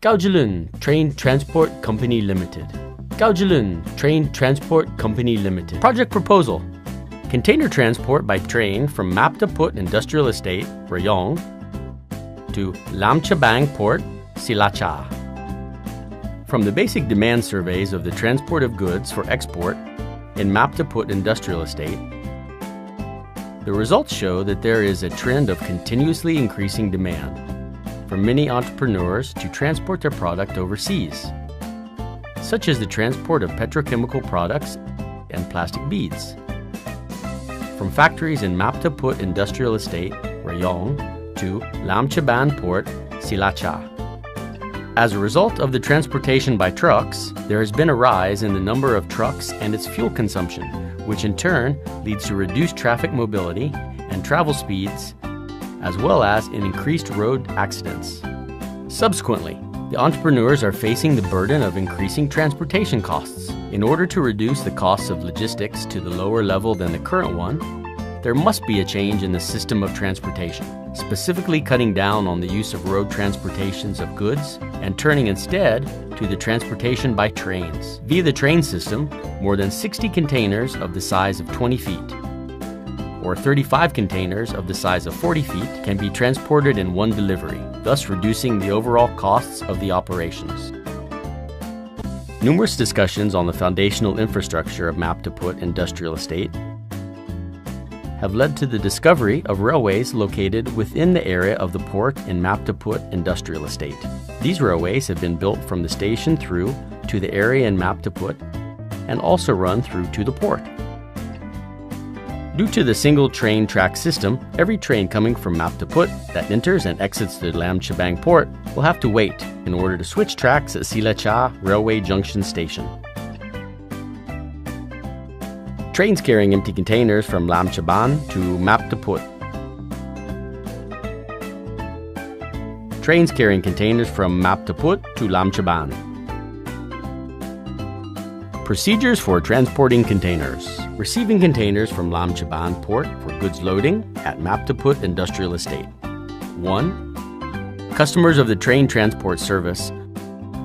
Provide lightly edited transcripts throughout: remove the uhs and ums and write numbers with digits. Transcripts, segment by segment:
KJL Train Transport Company Limited. KJL Train Transport Company Limited. Project proposal: container transport by train from Maptaput Industrial Estate, Rayong, to Lamchabang Port, Silacha. From the basic demand surveys of the transport of goods for export in Maptaput Industrial Estate, the results show that there is a trend of continuously increasing demand for many entrepreneurs to transport their product overseas, such as the transport of petrochemical products and plastic beads, from factories in Maptaput Industrial Estate, Rayong, to Lamchabang Port, Silacha. As a result of the transportation by trucks, there has been a rise in the number of trucks and its fuel consumption, which in turn leads to reduced traffic mobility and travel speeds, as well as in increased road accidents. Subsequently, the entrepreneurs are facing the burden of increasing transportation costs. In order to reduce the costs of logistics to the lower level than the current one, there must be a change in the system of transportation, specifically cutting down on the use of road transportations of goods and turning instead to the transportation by trains. Via the train system, more than 60 containers of the size of 20 feet, or 35 containers of the size of 40 feet, can be transported in one delivery, thus reducing the overall costs of the operations. Numerous discussions on the foundational infrastructure of Maptaput Industrial Estate have led to the discovery of railways located within the area of the port in Maptaput Industrial Estate. These railways have been built from the station through to the area in Maptaput and also run through to the port. Due to the single train track system, every train coming from Maptaput that enters and exits the Lamchabang port will have to wait in order to switch tracks at Silacha Railway Junction Station. Trains carrying empty containers from Lamchabang to Maptaput. Trains carrying containers from Maptaput to Lamchabang. Procedures for transporting containers. Receiving containers from Lamchabang Port for goods loading at Maptaput Industrial Estate. 1. Customers of the train transport service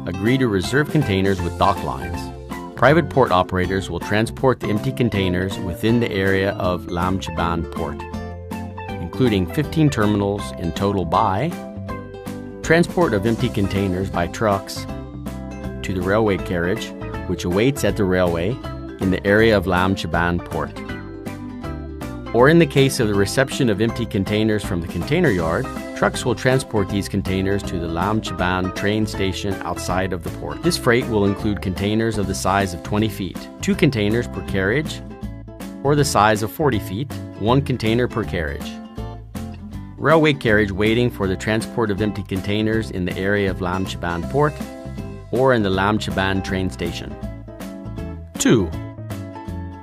agree to reserve containers with dock lines. Private port operators will transport the empty containers within the area of Lamchabang Port, including 15 terminals in total by transport of empty containers by trucks to the railway carriage, which awaits at the railway in the area of Lamchabang Port. Or in the case of the reception of empty containers from the container yard, trucks will transport these containers to the Lamchabang train station outside of the port. This freight will include containers of the size of 20 feet, 2 containers per carriage, or the size of 40 feet, 1 container per carriage. Railway carriage waiting for the transport of empty containers in the area of Lamchabang Port or in the Lamchabang train station. 2.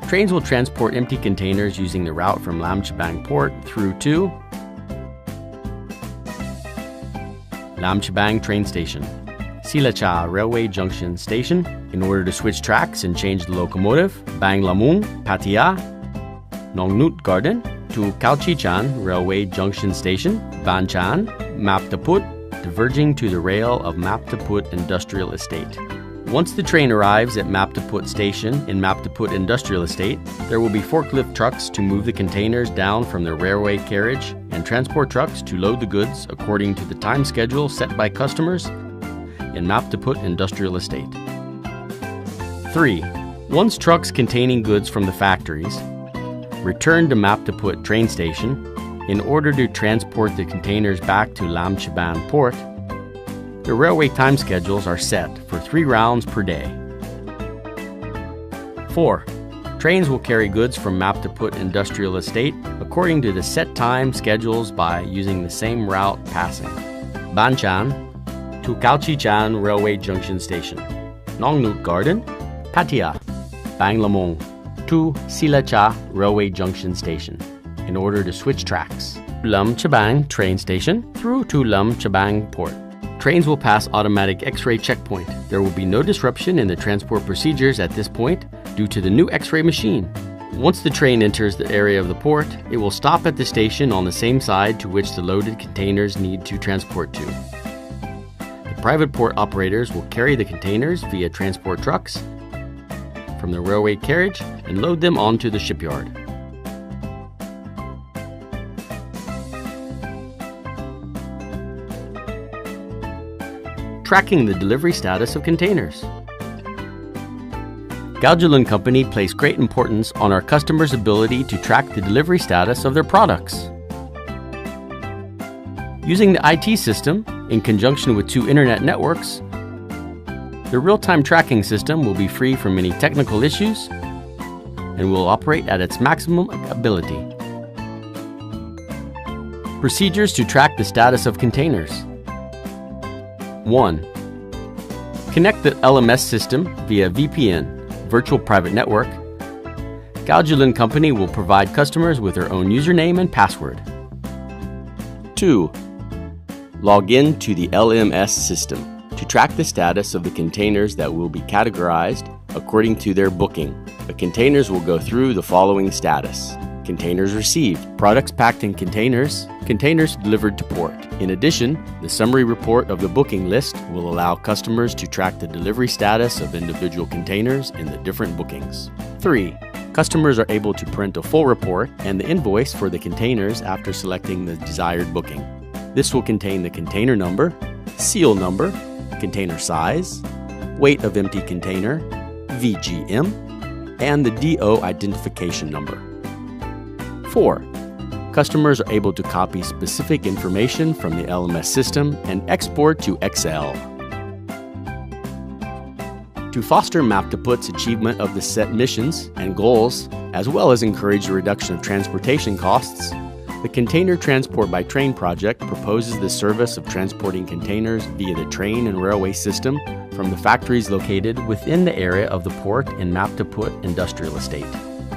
Trains will transport empty containers using the route from Lamchabang Port through to Lamchabang train station, Silacha Railway Junction Station, in order to switch tracks and change the locomotive, Bang Lamung, Pattaya, Nongnut Garden, to Kalchichan Railway Junction Station, Banchan, Maptaput, diverging to the rail of Maptaput Industrial Estate. Once the train arrives at Maptaput Station in Maptaput Industrial Estate, there will be forklift trucks to move the containers down from the railway carriage and transport trucks to load the goods according to the time schedule set by customers in Maptaput Industrial Estate. 3. Once trucks containing goods from the factories return to Maptaput train station in order to transport the containers back to Lamchabang Port, the railway time schedules are set for 3 rounds per day. 4. Trains will carry goods from Maptaput Industrial Estate according to the set time schedules by using the same route passing Banchan to Kalchichan Railway Junction Station, Nongnut Garden, Pattaya, Bang Lamong to Silacha Railway Junction Station in order to switch tracks. Lamchabang train station through to Lamchabang Port. Trains will pass automatic X-ray checkpoint. There will be no disruption in the transport procedures at this point due to the new X-ray machine. Once the train enters the area of the port, it will stop at the station on the same side to which the loaded containers need to transport to. The Private port operators will carry the containers via transport trucks from the railway carriage and load them onto the shipyard. Tracking the delivery status of containers. KJL Company place great importance on our customers' ability to track the delivery status of their products. Using the IT system in conjunction with 2 internet networks, the real-time tracking system will be free from any technical issues and will operate at its maximum ability. Procedures to track the status of containers. 1. Connect the LMS system via VPN, Virtual Private Network. KJL Company will provide customers with their own username and password. 2. Log in to the LMS system to track the status of the containers that will be categorized according to their booking. The containers will go through the following status: containers received, products packed in containers, containers delivered to port. In addition, the summary report of the booking list will allow customers to track the delivery status of individual containers in the different bookings. 3. Customers are able to print a full report and the invoice for the containers after selecting the desired booking. This will contain the container number, seal number, container size, weight of empty container, VGM, and the DO identification number. 4. Customers are able to copy specific information from the LMS system and export to Excel. To foster Map2Put's achievement of the set missions and goals, as well as encourage the reduction of transportation costs, the Container Transport by Train project proposes the service of transporting containers via the train and railway system from the factories located within the area of the port in Map2Put Industrial Estate,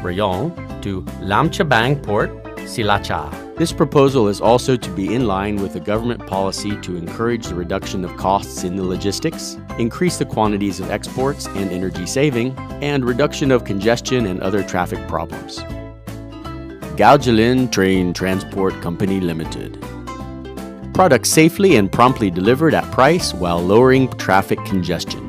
Rayong, to Lam Chabang Port, Silacha. This proposal is also to be in line with the government policy to encourage the reduction of costs in the logistics, increase the quantities of exports and energy saving, and reduction of congestion and other traffic problems. KJL Train Transport Company Limited. Products safely and promptly delivered at price while lowering traffic congestion.